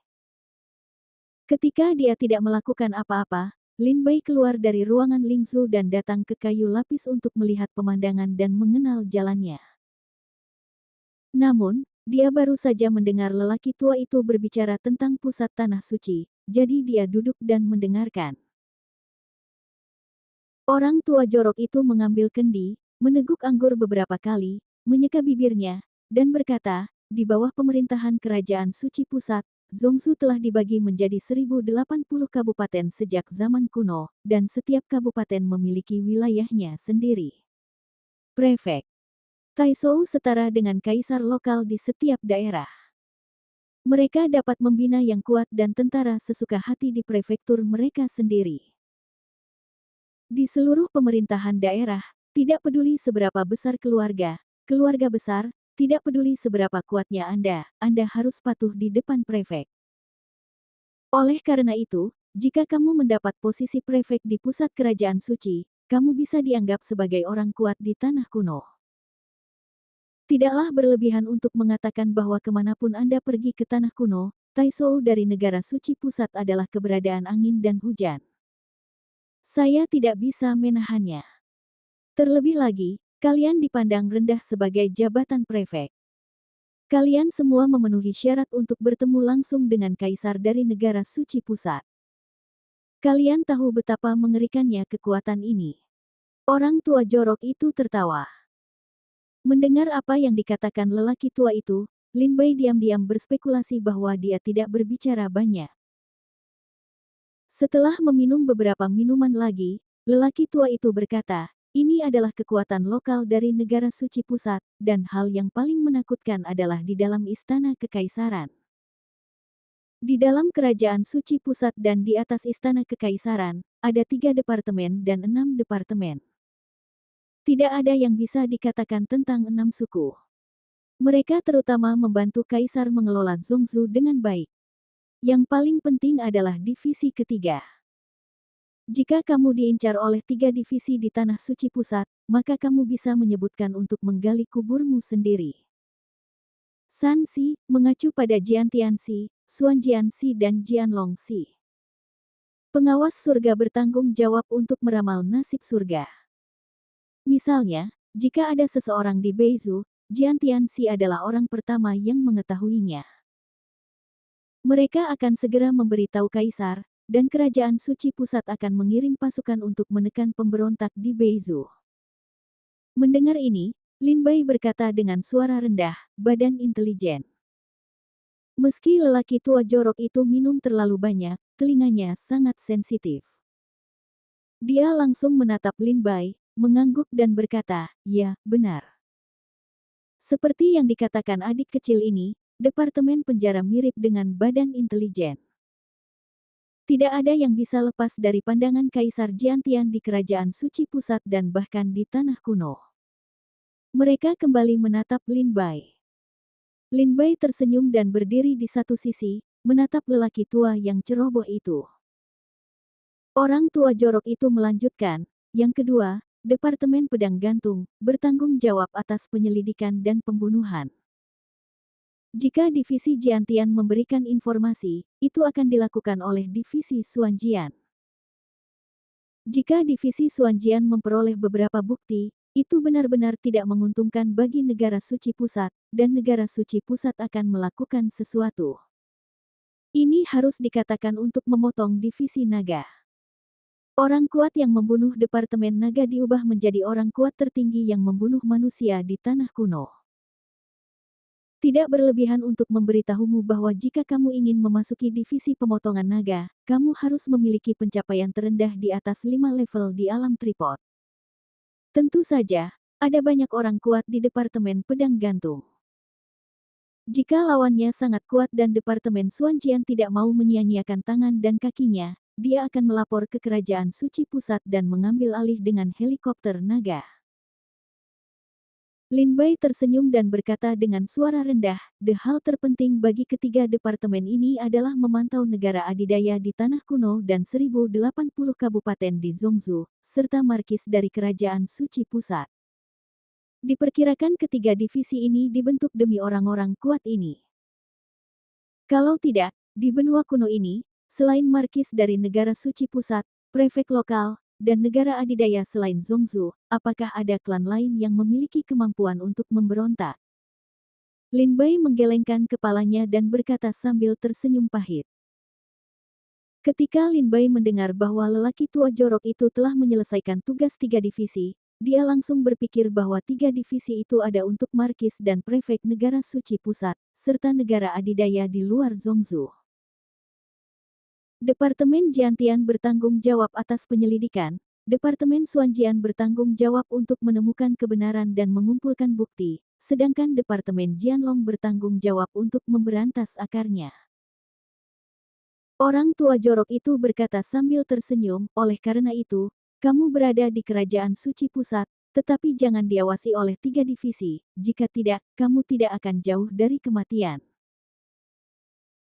Ketika dia tidak melakukan apa-apa, Lin Bai keluar dari ruangan Lingzu dan datang ke kayu lapis untuk melihat pemandangan dan mengenal jalannya. Namun, dia baru saja mendengar lelaki tua itu berbicara tentang pusat tanah suci, jadi dia duduk dan mendengarkan. Orang tua jorok itu mengambil kendi, meneguk anggur beberapa kali, menyeka bibirnya, dan berkata, di bawah pemerintahan kerajaan suci pusat, Zhongzu telah dibagi menjadi 1080 kabupaten sejak zaman kuno, dan setiap kabupaten memiliki wilayahnya sendiri. Prefek Taizhou setara dengan kaisar lokal di setiap daerah. Mereka dapat membina yang kuat dan tentara sesuka hati di prefektur mereka sendiri. Di seluruh pemerintahan daerah, tidak peduli seberapa besar keluarga besar, tidak peduli seberapa kuatnya Anda harus patuh di depan prefek. Oleh karena itu, jika kamu mendapat posisi prefek di pusat kerajaan suci, kamu bisa dianggap sebagai orang kuat di tanah kuno. Tidaklah berlebihan untuk mengatakan bahwa kemanapun Anda pergi ke tanah kuno, Taizhou dari negara suci pusat adalah keberadaan angin dan hujan. Saya tidak bisa menahannya. Terlebih lagi, kalian dipandang rendah sebagai jabatan prefek. Kalian semua memenuhi syarat untuk bertemu langsung dengan kaisar dari negara suci pusat. Kalian tahu betapa mengerikannya kekuatan ini. Orang tua jorok itu tertawa. Mendengar apa yang dikatakan lelaki tua itu, Lin Bai diam-diam berspekulasi bahwa dia tidak berbicara banyak. Setelah meminum beberapa minuman lagi, lelaki tua itu berkata, ini adalah kekuatan lokal dari negara suci pusat, dan hal yang paling menakutkan adalah di dalam istana kekaisaran. Di dalam kerajaan suci pusat dan di atas istana kekaisaran, ada 3 departemen dan 6 departemen. Tidak ada yang bisa dikatakan tentang 6 suku. Mereka terutama membantu kaisar mengelola Zhongzu dengan baik. Yang paling penting adalah divisi ketiga. Jika kamu diincar oleh 3 divisi di Tanah Suci Pusat, maka kamu bisa menyebutkan untuk menggali kuburmu sendiri. Sanxi mengacu pada Jiantianxi, Xuanjianxi dan Jianlongxi. Pengawas surga bertanggung jawab untuk meramal nasib surga. Misalnya, jika ada seseorang di Beizu, Jiantianxi adalah orang pertama yang mengetahuinya. Mereka akan segera memberitahu kaisar, dan kerajaan suci pusat akan mengirim pasukan untuk menekan pemberontak di Beizu. Mendengar ini, Lin Bai berkata dengan suara rendah, badan intelijen. Meski lelaki tua jorok itu minum terlalu banyak, telinganya sangat sensitif. Dia langsung menatap Lin Bai, mengangguk dan berkata, "Ya, benar. Seperti yang dikatakan adik kecil ini, Departemen Penjara mirip dengan badan intelijen. Tidak ada yang bisa lepas dari pandangan Kaisar Jiantian di Kerajaan Suci Pusat dan bahkan di Tanah Kuno." Mereka kembali menatap Lin Bai. Lin Bai tersenyum dan berdiri di satu sisi, menatap lelaki tua yang ceroboh itu. Orang tua jorok itu melanjutkan, "Yang kedua, Departemen Pedang Gantung, bertanggung jawab atas penyelidikan dan pembunuhan. Jika Divisi Jiantian memberikan informasi, itu akan dilakukan oleh Divisi Xuanjian. Jika Divisi Xuanjian memperoleh beberapa bukti, itu benar-benar tidak menguntungkan bagi negara suci pusat, dan negara suci pusat akan melakukan sesuatu. Ini harus dikatakan untuk memotong Divisi Naga. Orang kuat yang membunuh Departemen Naga diubah menjadi orang kuat tertinggi yang membunuh manusia di Tanah Kuno. Tidak berlebihan untuk memberitahumu bahwa jika kamu ingin memasuki divisi pemotongan naga, kamu harus memiliki pencapaian terendah di atas 5 level di alam tripod. Tentu saja, ada banyak orang kuat di Departemen Pedang Gantung. Jika lawannya sangat kuat dan Departemen Xuanjian tidak mau menyia-nyiakan tangan dan kakinya, dia akan melapor ke Kerajaan Suci Pusat dan mengambil alih dengan helikopter naga. Lin Bai tersenyum dan berkata dengan suara rendah, hal terpenting bagi ketiga departemen ini adalah memantau negara adidaya di Tanah Kuno dan 1080 kabupaten di Zhongzhou, serta markis dari Kerajaan Suci Pusat. Diperkirakan ketiga divisi ini dibentuk demi orang-orang kuat ini. Kalau tidak, di benua kuno ini, selain markis dari negara suci pusat, prefek lokal, dan negara adidaya selain Zhongzhou, apakah ada klan lain yang memiliki kemampuan untuk memberontak? Lin Bai menggelengkan kepalanya dan berkata sambil tersenyum pahit. Ketika Lin Bai mendengar bahwa lelaki tua jorok itu telah menyelesaikan tugas 3 divisi, dia langsung berpikir bahwa 3 divisi itu ada untuk markis dan prefek negara suci pusat, serta negara adidaya di luar Zhongzhou. Departemen Jiantian bertanggung jawab atas penyelidikan, Departemen Xuanjian bertanggung jawab untuk menemukan kebenaran dan mengumpulkan bukti, sedangkan Departemen Jianlong bertanggung jawab untuk memberantas akarnya. Orang tua jorok itu berkata sambil tersenyum, oleh karena itu, kamu berada di Kerajaan Suci Pusat, tetapi jangan diawasi oleh 3 divisi, jika tidak, kamu tidak akan jauh dari kematian.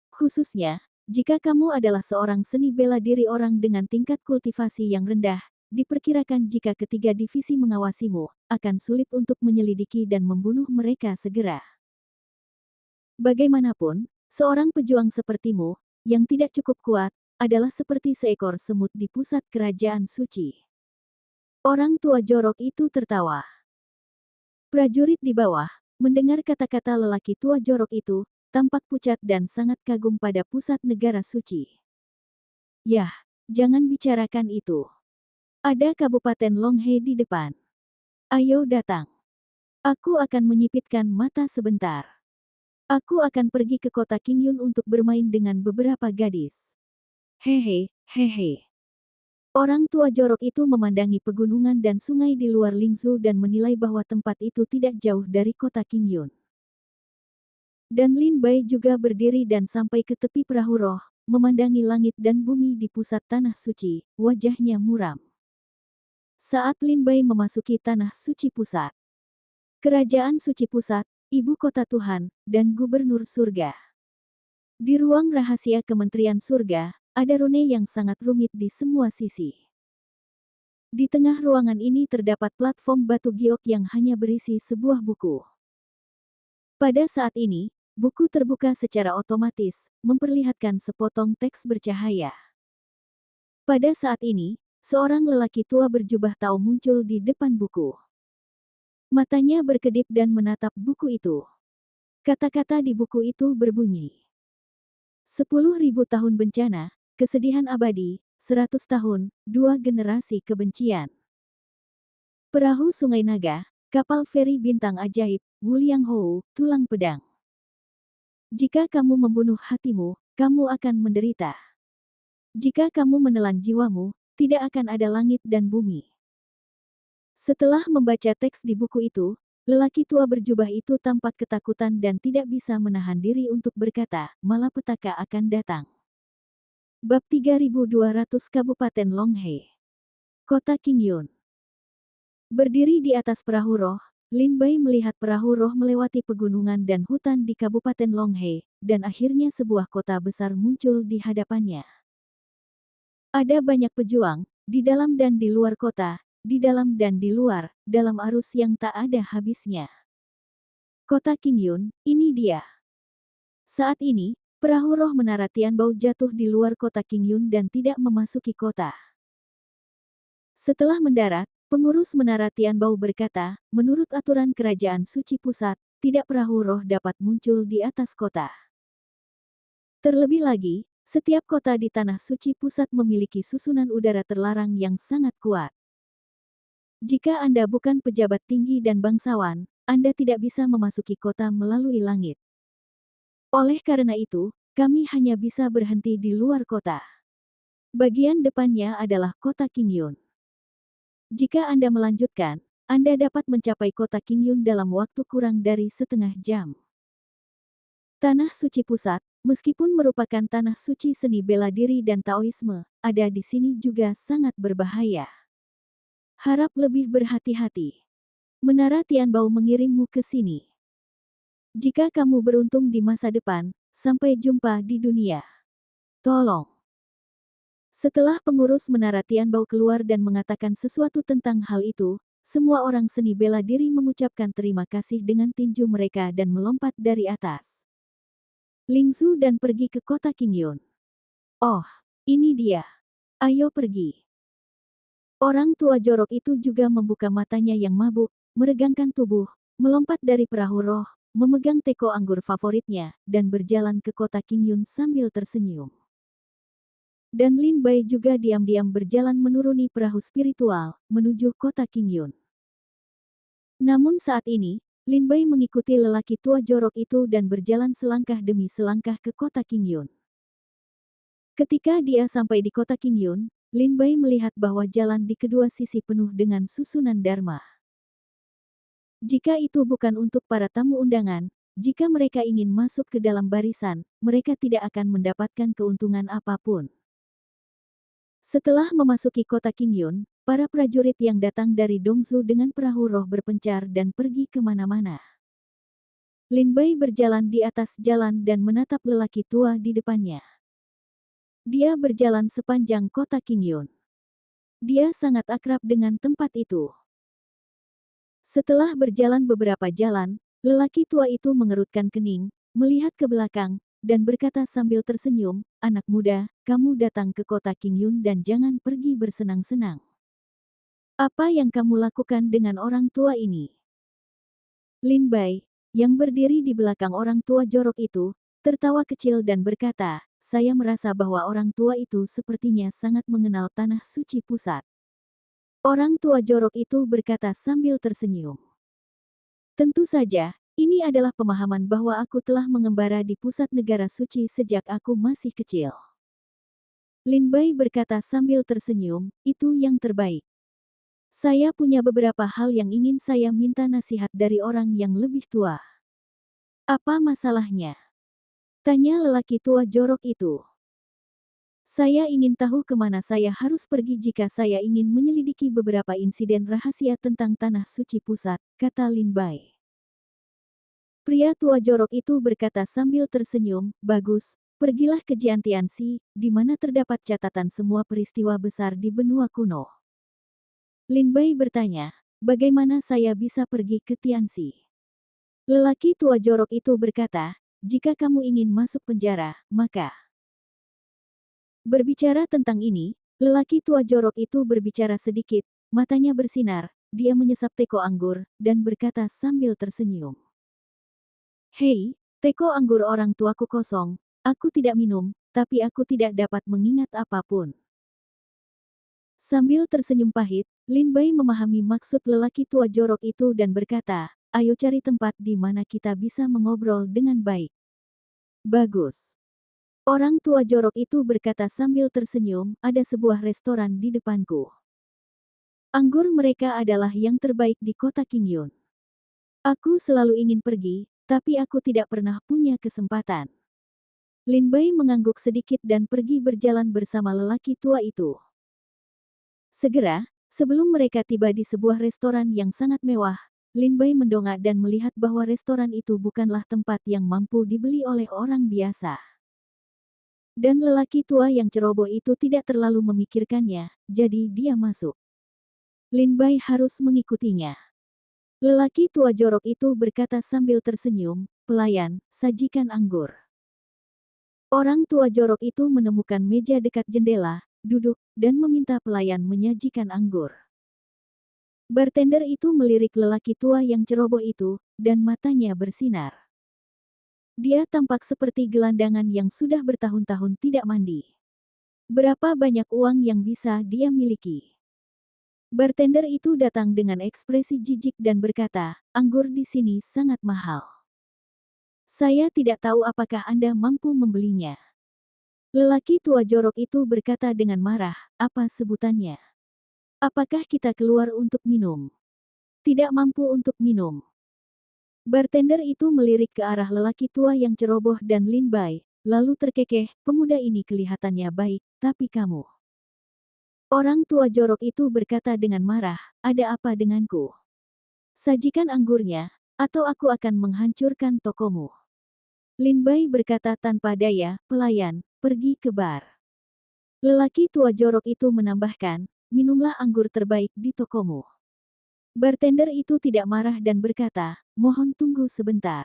Khususnya, jika kamu adalah seorang seni bela diri orang dengan tingkat kultivasi yang rendah, diperkirakan jika ketiga divisi mengawasimu, akan sulit untuk menyelidiki dan membunuh mereka segera. Bagaimanapun, seorang pejuang sepertimu, yang tidak cukup kuat, adalah seperti seekor semut di pusat kerajaan suci. Orang tua jorok itu tertawa. Prajurit di bawah, mendengar kata-kata lelaki tua jorok itu, tampak pucat dan sangat kagum pada pusat negara suci. Yah, jangan bicarakan itu. Ada Kabupaten Longhe di depan. Ayo datang. Aku akan menyipitkan mata sebentar. Aku akan pergi ke kota Qingyun untuk bermain dengan beberapa gadis. Hehe, hehe. Orang tua jorok itu memandangi pegunungan dan sungai di luar Lingzhou dan menilai bahwa tempat itu tidak jauh dari kota Qingyun. Dan Lin Bai juga berdiri dan sampai ke tepi perahu roh, memandangi langit dan bumi di pusat tanah suci, wajahnya muram. Saat Lin Bai memasuki tanah suci pusat, Kerajaan Suci Pusat, Ibu Kota Tuhan, dan Gubernur Surga. Di ruang rahasia Kementerian Surga, ada rune yang sangat rumit di semua sisi. Di tengah ruangan ini terdapat platform batu giok yang hanya berisi sebuah buku. Pada saat ini, buku terbuka secara otomatis, memperlihatkan sepotong teks bercahaya. Pada saat ini, seorang lelaki tua berjubah tua muncul di depan buku. Matanya berkedip dan menatap buku itu. Kata-kata di buku itu berbunyi. 10.000 tahun bencana, kesedihan abadi, 100 tahun, 2 generasi kebencian. Perahu Sungai Naga, kapal feri bintang ajaib, Wuliang Hou, tulang pedang. Jika kamu membunuh hatimu, kamu akan menderita. Jika kamu menelan jiwamu, tidak akan ada langit dan bumi. Setelah membaca teks di buku itu, lelaki tua berjubah itu tampak ketakutan dan tidak bisa menahan diri untuk berkata, malapetaka akan datang. Bab 3200 Kabupaten Longhe. Kota Qingyun. Berdiri di atas perahu roh, Lin Bai melihat perahu roh melewati pegunungan dan hutan di Kabupaten Longhe, dan akhirnya sebuah kota besar muncul di hadapannya. Ada banyak pejuang, di dalam dan di luar kota, di dalam dan di luar, dalam arus yang tak ada habisnya. Kota Qingyun, ini dia. Saat ini, perahu roh Menara Tianbao jatuh di luar kota Qingyun dan tidak memasuki kota. Setelah mendarat, pengurus Menara Tianbao berkata, menurut aturan Kerajaan Suci Pusat, tidak perahu roh dapat muncul di atas kota. Terlebih lagi, setiap kota di Tanah Suci Pusat memiliki susunan udara terlarang yang sangat kuat. Jika Anda bukan pejabat tinggi dan bangsawan, Anda tidak bisa memasuki kota melalui langit. Oleh karena itu, kami hanya bisa berhenti di luar kota. Bagian depannya adalah kota Qingyun. Jika Anda melanjutkan, Anda dapat mencapai kota Qingyun dalam waktu kurang dari setengah jam. Tanah Suci Pusat, meskipun merupakan tanah suci seni bela diri dan Taoisme, ada di sini juga sangat berbahaya. Harap lebih berhati-hati. Menara Tianbao mengirimmu ke sini. Jika kamu beruntung di masa depan, sampai jumpa di dunia. Tolong. Setelah pengurus Menara Tianbao keluar dan mengatakan sesuatu tentang hal itu, semua orang seni bela diri mengucapkan terima kasih dengan tinju mereka dan melompat dari atas. Lingzu dan pergi ke kota Qingyun. Oh, ini dia. Ayo pergi. Orang tua jorok itu juga membuka matanya yang mabuk, meregangkan tubuh, melompat dari perahu roh, memegang teko anggur favoritnya, dan berjalan ke kota Qingyun sambil tersenyum. Dan Lin Bai juga diam-diam berjalan menuruni perahu spiritual, menuju kota Qingyun. Namun saat ini, Lin Bai mengikuti lelaki tua jorok itu dan berjalan selangkah demi selangkah ke kota Qingyun. Ketika dia sampai di kota Qingyun, Lin Bai melihat bahwa jalan di kedua sisi penuh dengan susunan dharma. Jika itu bukan untuk para tamu undangan, jika mereka ingin masuk ke dalam barisan, mereka tidak akan mendapatkan keuntungan apapun. Setelah memasuki kota Qingyun, para prajurit yang datang dari Dongzu dengan perahu roh berpencar dan pergi kemana-mana. Lin Bai berjalan di atas jalan dan menatap lelaki tua di depannya. Dia berjalan sepanjang kota Qingyun. Dia sangat akrab dengan tempat itu. Setelah berjalan beberapa jalan, lelaki tua itu mengerutkan kening, melihat ke belakang, dan berkata sambil tersenyum, anak muda, kamu datang ke kota Qingyun dan jangan pergi bersenang-senang. Apa yang kamu lakukan dengan orang tua ini? Lin Bai, yang berdiri di belakang orang tua jorok itu, tertawa kecil dan berkata, saya merasa bahwa orang tua itu sepertinya sangat mengenal Tanah Suci Pusat. Orang tua jorok itu berkata sambil tersenyum. Tentu saja, ini adalah pemahaman bahwa aku telah mengembara di pusat negara suci sejak aku masih kecil. Lin Bai berkata sambil tersenyum, itu yang terbaik. Saya punya beberapa hal yang ingin saya minta nasihat dari orang yang lebih tua. Apa masalahnya? Tanya lelaki tua jorok itu. Saya ingin tahu kemana saya harus pergi jika saya ingin menyelidiki beberapa insiden rahasia tentang Tanah Suci Pusat, kata Lin Bai. Pria tua jorok itu berkata sambil tersenyum, bagus, pergilah ke Jiantianxi, di mana terdapat catatan semua peristiwa besar di benua kuno. Lin Bai bertanya, bagaimana saya bisa pergi ke Tianxi? Lelaki tua jorok itu berkata, jika kamu ingin masuk penjara, maka... Berbicara tentang ini, lelaki tua jorok itu berbicara sedikit, matanya bersinar, dia menyesap teko anggur, dan berkata sambil tersenyum. Hei, teko anggur orang tuaku kosong, aku tidak minum, tapi aku tidak dapat mengingat apapun. Sambil tersenyum pahit, Lin Bai memahami maksud lelaki tua jorok itu dan berkata, ayo cari tempat di mana kita bisa mengobrol dengan baik. Bagus. Orang tua jorok itu berkata sambil tersenyum, ada sebuah restoran di depanku. Anggur mereka adalah yang terbaik di kota Qingyun. Aku selalu ingin pergi, tapi aku tidak pernah punya kesempatan. Lin Bai mengangguk sedikit dan pergi berjalan bersama lelaki tua itu. Segera, sebelum mereka tiba di sebuah restoran yang sangat mewah, Lin Bai mendongak dan melihat bahwa restoran itu bukanlah tempat yang mampu dibeli oleh orang biasa. Dan lelaki tua yang ceroboh itu tidak terlalu memikirkannya, jadi dia masuk. Lin Bai harus mengikutinya. Lelaki tua jorok itu berkata sambil tersenyum, pelayan, sajikan anggur. Orang tua jorok itu menemukan meja dekat jendela, duduk, dan meminta pelayan menyajikan anggur. Bartender itu melirik lelaki tua yang ceroboh itu, dan matanya bersinar. Dia tampak seperti gelandangan yang sudah bertahun-tahun tidak mandi. Berapa banyak uang yang bisa dia miliki? Bartender itu datang dengan ekspresi jijik dan berkata, anggur di sini sangat mahal. Saya tidak tahu apakah Anda mampu membelinya. Lelaki tua jorok itu berkata dengan marah, apa sebutannya? Apakah kita keluar untuk minum? Tidak mampu untuk minum. Bartender itu melirik ke arah lelaki tua yang ceroboh dan Lin Bai, lalu terkekeh, pemuda ini kelihatannya baik, tapi kamu. Orang tua jorok itu berkata dengan marah, ada apa denganku? Sajikan anggurnya, atau aku akan menghancurkan tokomu. Lin Bai berkata tanpa daya, pelayan, pergi ke bar. Lelaki tua jorok itu menambahkan, minumlah anggur terbaik di tokomu. Bartender itu tidak marah dan berkata, mohon tunggu sebentar.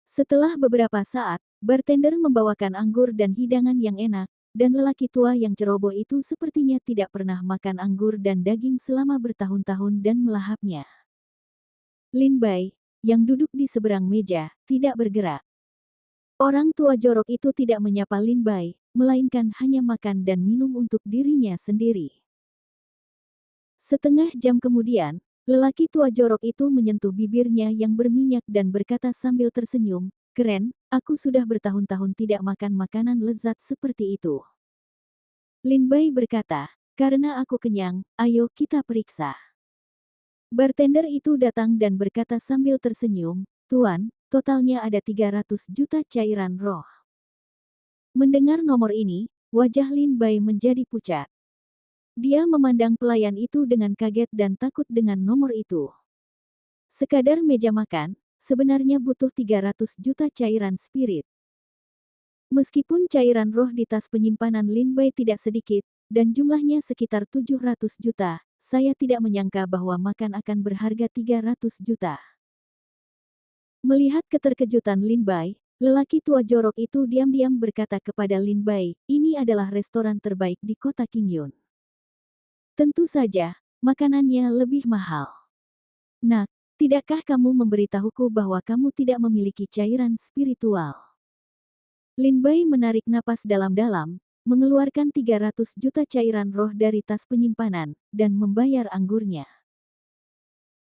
Setelah beberapa saat, bartender membawakan anggur dan hidangan yang enak, dan lelaki tua yang ceroboh itu sepertinya tidak pernah makan anggur dan daging selama bertahun-tahun dan melahapnya. Lin Bai, yang duduk di seberang meja, tidak bergerak. Orang tua jorok itu tidak menyapa Lin Bai, melainkan hanya makan dan minum untuk dirinya sendiri. Setengah jam kemudian, lelaki tua jorok itu menyentuh bibirnya yang berminyak dan berkata sambil tersenyum, keren, aku sudah bertahun-tahun tidak makan makanan lezat seperti itu. Lin Bai berkata, karena aku kenyang, ayo kita periksa. Bartender itu datang dan berkata sambil tersenyum, Tuan, totalnya ada 300 juta cairan roh. Mendengar nomor ini, wajah Lin Bai menjadi pucat. Dia memandang pelayan itu dengan kaget dan takut dengan nomor itu. Sekadar meja makan, sebenarnya butuh 300 juta cairan spirit. Meskipun cairan roh di tas penyimpanan Lin Bai tidak sedikit, dan jumlahnya sekitar 700 juta, saya tidak menyangka bahwa makan akan berharga 300 juta. Melihat keterkejutan Lin Bai, lelaki tua jorok itu diam-diam berkata kepada Lin Bai, ini adalah restoran terbaik di kota Qingyun. Tentu saja, makanannya lebih mahal. Nak, tidakkah kamu memberitahuku bahwa kamu tidak memiliki cairan spiritual? Lin Bai menarik napas dalam-dalam, mengeluarkan 300 juta cairan roh dari tas penyimpanan, dan membayar anggurnya.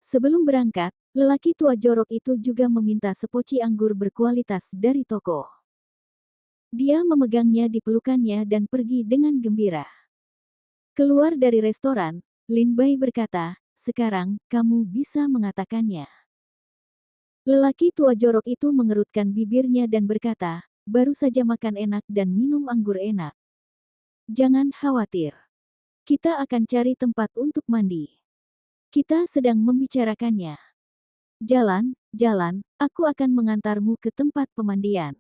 Sebelum berangkat, lelaki tua jorok itu juga meminta sepoci anggur berkualitas dari toko. Dia memegangnya di pelukannya dan pergi dengan gembira. Keluar dari restoran, Lin Bai berkata, sekarang, kamu bisa mengatakannya. Lelaki tua jorok itu mengerutkan bibirnya dan berkata, baru saja makan enak dan minum anggur enak. Jangan khawatir. Kita akan cari tempat untuk mandi. Kita sedang membicarakannya. Jalan, jalan, aku akan mengantarmu ke tempat pemandian.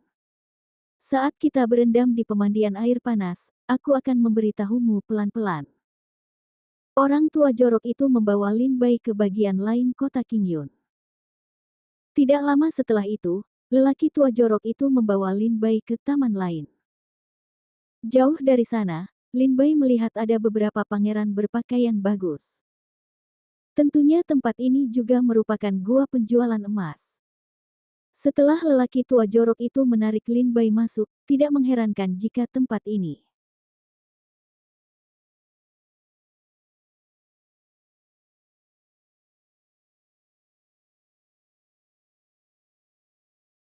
Saat kita berendam di pemandian air panas, aku akan memberitahumu pelan-pelan. Orang tua jorok itu membawa Lin Bai ke bagian lain kota Qingyun. Tidak lama setelah itu, lelaki tua jorok itu membawa Lin Bai ke taman lain. Jauh dari sana, Lin Bai melihat ada beberapa pangeran berpakaian bagus. Tentunya tempat ini juga merupakan gua penjualan emas. Setelah lelaki tua jorok itu menarik Lin Bai masuk, tidak mengherankan jika tempat ini